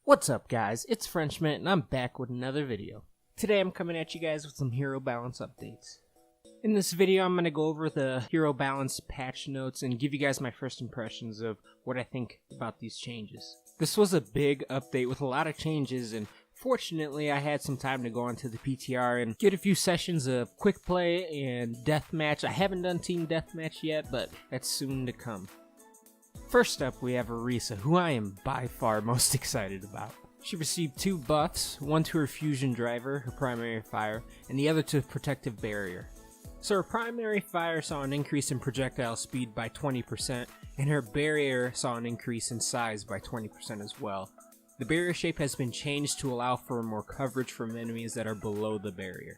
What's up guys, it's FRENCHMINT and I'm back with another video. Today I'm coming at you guys with some Hero Balance updates. In this video I'm going to go over the Hero Balance patch notes and give you guys my first impressions of what I think about these changes. This was a big update with a lot of changes, and fortunately I had some time to go onto the PTR and get a few sessions of quick play and deathmatch. I haven't done team deathmatch yet, but that's soon to come. First up, we have Orisa, who I am by far most excited about. She received 2 buffs, one to her fusion driver, her primary fire, and the other to protective barrier. So her primary fire saw an increase in projectile speed by 20%, and her barrier saw an increase in size by 20% as well. The barrier shape has been changed to allow for more coverage from enemies that are below the barrier.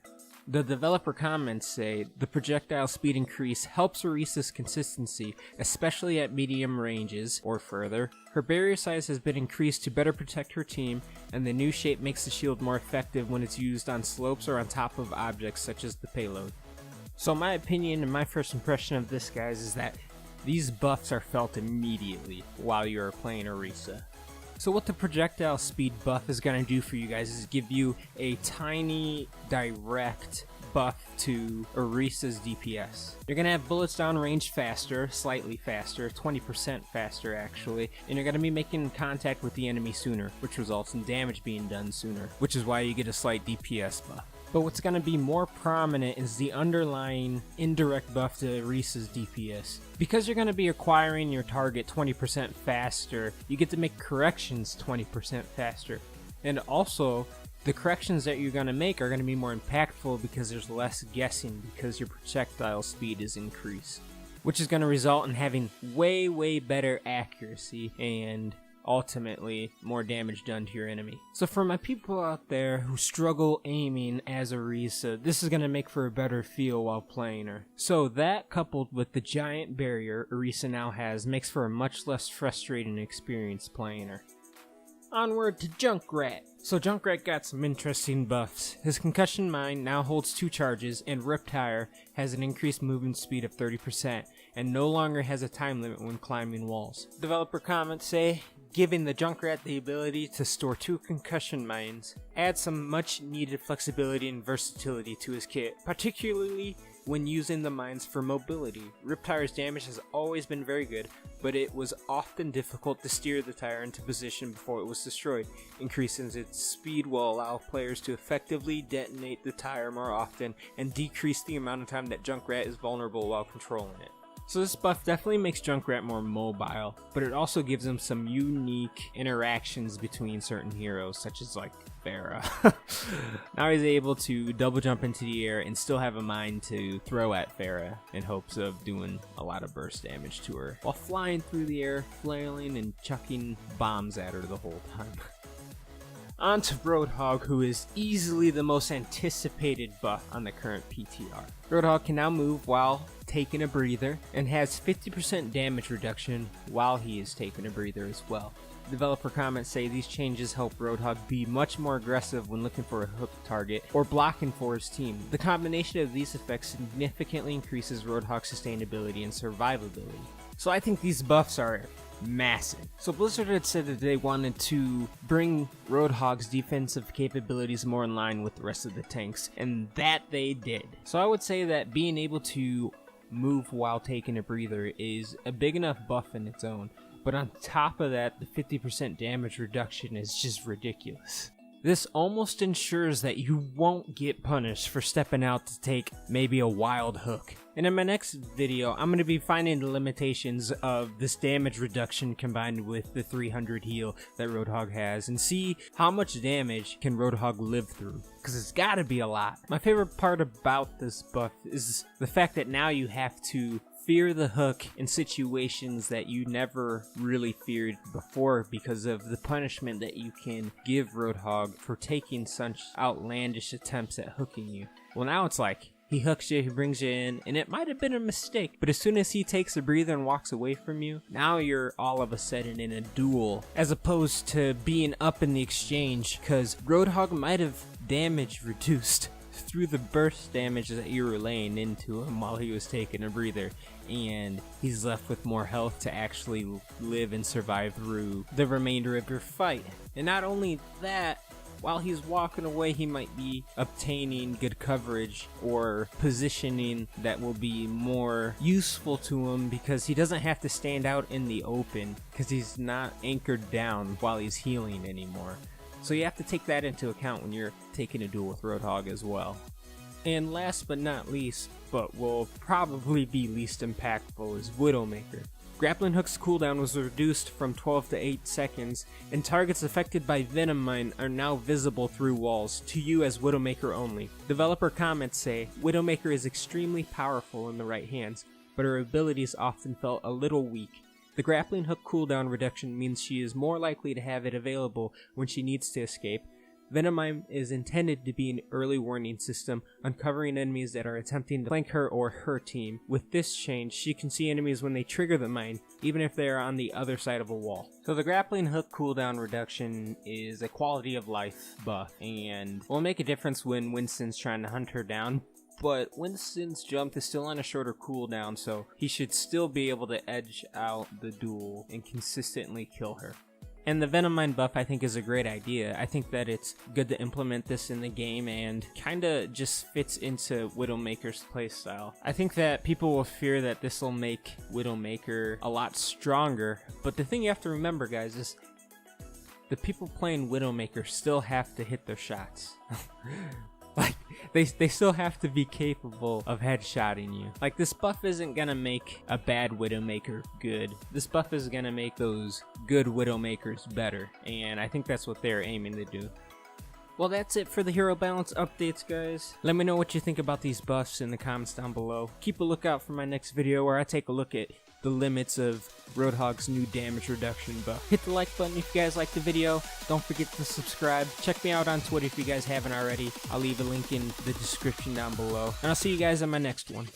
The developer comments say the projectile speed increase helps Orisa's consistency, especially at medium ranges or further. Her barrier size has been increased to better protect her team, and the new shape makes the shield more effective when it's used on slopes or on top of objects such as the payload. So my opinion and my first impression of this, guys, is that these buffs are felt immediately while you are playing Orisa. So what the projectile speed buff is going to do for you guys is give you a tiny direct buff to Orisa's DPS. You're going to have bullets downrange faster, slightly faster, 20% faster actually, and you're going to be making contact with the enemy sooner, which results in damage being done sooner, which is why you get a slight DPS buff. But what's going to be more prominent is the underlying indirect buff to Orisa's DPS. Because you're going to be acquiring your target 20% faster, you get to make corrections 20% faster. And also, the corrections that you're going to make are going to be more impactful because there's less guessing because your projectile speed is increased. Which is going to result in having way better accuracy and ultimately more damage done to your enemy. So for my people out there who struggle aiming as Orisa, this is going to make for a better feel while playing her. So that, coupled with the giant barrier Orisa now has, makes for a much less frustrating experience playing her. Onward to Junkrat. So Junkrat got some interesting buffs. His concussion mine now holds 2 charges, and Riptire has an increased movement speed of 30% and no longer has a time limit when climbing walls. Developer comments say, giving the Junkrat the ability to store 2 concussion mines adds some much needed flexibility and versatility to his kit, particularly when using the mines for mobility. Riptire's damage has always been very good, but it was often difficult to steer the tire into position before it was destroyed. Increasing its speed will allow players to effectively detonate the tire more often and decrease the amount of time that Junkrat is vulnerable while controlling it. So this buff definitely makes Junkrat more mobile, but it also gives him some unique interactions between certain heroes, such as like Pharah. Now he's able to double jump into the air and still have a mine to throw at Pharah in hopes of doing a lot of burst damage to her, while flying through the air, flailing and chucking bombs at her the whole time. On to Roadhog, who is easily the most anticipated buff on the current PTR. Roadhog can now move while taking a breather, and has 50% damage reduction while he is taking a breather as well. Developer comments say these changes help Roadhog be much more aggressive when looking for a hook target or blocking for his team. The combination of these effects significantly increases Roadhog's sustainability and survivability. So I think these buffs are massive. So Blizzard had said that they wanted to bring Roadhog's defensive capabilities more in line with the rest of the tanks, and that they did. So I would say that being able to move while taking a breather is a big enough buff in its own, but on top of that, the 50% damage reduction is just ridiculous. This almost ensures that you won't get punished for stepping out to take maybe a wild hook. And in my next video, I'm going to be finding the limitations of this damage reduction combined with the 300 heal that Roadhog has, and see how much damage can Roadhog live through, because it's got to be a lot. My favorite part about this buff is the fact that now you have to fear the hook in situations that you never really feared before because of the punishment that you can give Roadhog for taking such outlandish attempts at hooking you. Well, now it's like, he hooks you, he brings you in, and it might have been a mistake, but as soon as he takes a breather and walks away from you, now you're all of a sudden in a duel, as opposed to being up in the exchange, because Roadhog might have damage reduced through the burst damage that you were laying into him while he was taking a breather, and he's left with more health to actually live and survive through the remainder of your fight. And not only that, while he's walking away, he might be obtaining good coverage or positioning that will be more useful to him, because he doesn't have to stand out in the open because he's not anchored down while he's healing anymore. So you have to take that into account when you're taking a duel with Roadhog as well. And last but not least, but will probably be least impactful, is Widowmaker. Grappling Hook's cooldown was reduced from 12 to 8 seconds, and targets affected by Venom Mine are now visible through walls, to you as Widowmaker only. Developer comments say, Widowmaker is extremely powerful in the right hands, but her abilities often felt a little weak. The Grappling Hook cooldown reduction means she is more likely to have it available when she needs to escape. Venom Mine is intended to be an early warning system, uncovering enemies that are attempting to flank her or her team. With this change, she can see enemies when they trigger the mine, even if they are on the other side of a wall. So the Grappling Hook cooldown reduction is a quality of life buff, and will make a difference when Winston's trying to hunt her down. But Winston's jump is still on a shorter cooldown, so he should still be able to edge out the duel and consistently kill her. And the Venom Mine buff I think is a great idea. I think that it's good to implement this in the game and kinda just fits into Widowmaker's playstyle. I think that people will fear that this will make Widowmaker a lot stronger, but the thing you have to remember, guys, is the people playing Widowmaker still have to hit their shots. Like, they still have to be capable of headshotting you. Like, this buff isn't gonna make a bad Widowmaker good. This buff is gonna make those good Widowmakers better, and I think that's what they're aiming to do. Well, that's it for the Hero Balance updates, guys. Let me know what you think about these buffs in the comments down below. Keep a lookout for my next video where I take a look at the limits of Roadhog's new damage reduction buff. Hit the like button if you guys liked the video. Don't forget to subscribe. Check me out on Twitter if you guys haven't already. I'll leave a link in the description down below. And I'll see you guys in my next one.